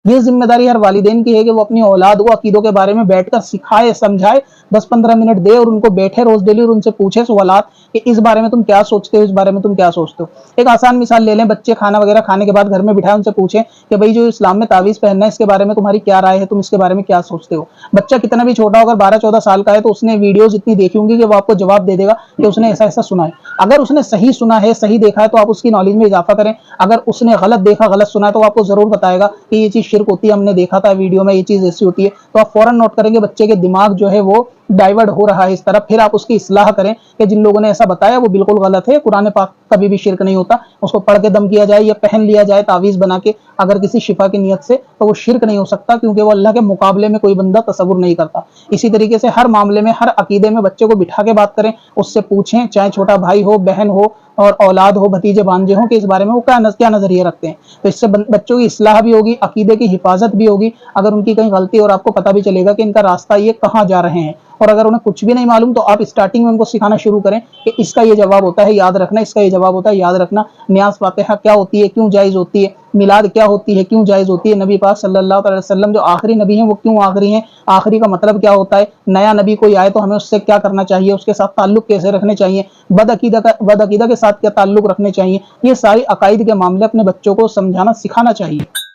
یہ ذمہ داری ہر والدین کی ہے کہ وہ اپنی اولاد کو عقیدوں کے بارے میں بیٹھ کر سکھائے، سمجھائے، 10-15 منٹ دے اور ان کو بیٹھے روز ڈیلی اور ان سے پوچھے سوالات کہ اس بارے میں تم کیا سوچتے ہو، اس بارے میں تم کیا سوچتے ہو۔ ایک آسان مثال لے لیں، بچے کھانا وغیرہ کھانے کے بعد گھر میں بٹھائے، ان سے پوچھیں کہ بھائی جو اسلام میں تعویذ پہننا ہے اس کے بارے میں تمہاری کیا رائے ہے، تم اس کے بارے میں کیا سوچتے ہو۔ بچہ کتنا بھی چھوٹا ہو، اگر 12-14 سال کا ہے تو اس نے ویڈیوز اتنی دیکھی ہوں گی کہ وہ آپ کو جواب دے دے گا کہ اس نے ایسا ایسا سنا ہے۔ اگر اس نے صحیح سنا ہے، صحیح دیکھا ہے تو آپ اس کی نالج میں اضافہ کریں، اگر اس نے غلط دیکھا، غلط سنا ہے تو آپ کو ضرور بتائے گا کہ یہ چیز شرک ہوتی ہے، ہم نے دیکھا تھا ویڈیو میں، یہ چیز ایسی ہوتی ہے، تو آپ فوراً نوٹ کریں گے بچے کے دماغ جو ہے وہ ڈائیورٹ ہو رہا ہے اس طرف۔ پھر آپ اس کی اصلاح کریں کہ جن لوگوں نے ایسا بتایا وہ بالکل غلط ہے، قرآن پاک کبھی بھی شرک نہیں ہوتا، اس کو پڑھ کے دم کیا جائے یا پہن لیا جائے تعویذ بنا کے اگر کسی شفا کی نیت سے، تو وہ شرک نہیں ہو سکتا، کیونکہ وہ اللہ کے مقابلے میں کوئی بندہ تصور نہیں کرتا۔ اسی طریقے سے ہر معاملے میں، ہر عقیدے میں بچے کو بٹھا کے بات کریں، اس سے پوچھیں، چاہے چھوٹا بھائی ہو، بہن ہو اور اولاد ہو، بھتیجے بھانجے ہوں، کہ اس بارے میں وہ کیا نظریہ رکھتے ہیں۔ تو اس سے بچوں کی اصلاح بھی ہوگی، عقیدے کی حفاظت بھی ہوگی، اگر ان کی کہیں غلطی اور آپ کو پتہ بھی چلے گا کہ ان کا راستہ یہ کہاں جا رہے ہیں۔ اور اگر انہیں کچھ بھی نہیں معلوم تو آپ اسٹارٹنگ میں ان کو سکھانا شروع کریں کہ اس کا یہ جواب ہوتا ہے، یاد رکھنا، اس کا یہ جواب ہوتا ہے، یاد رکھنا۔ نیاز فاتحہ کیا ہوتی ہے، کیوں جائز ہوتی ہے، میلاد کیا ہوتی ہے، کیوں جائز ہوتی ہے، نبی پاک صلی اللہ علیہ وسلم جو آخری نبی ہیں وہ کیوں آخری ہیں، آخری کا مطلب کیا ہوتا ہے، نیا نبی کوئی آئے تو ہمیں اس سے کیا کرنا چاہیے، اس کے ساتھ تعلق کیسے رکھنے چاہیے، بد عقیدہ کے ساتھ کیا تعلق رکھنے چاہیے۔ یہ ساری عقائد کے معاملے اپنے بچوں کو سمجھانا سکھانا چاہیے۔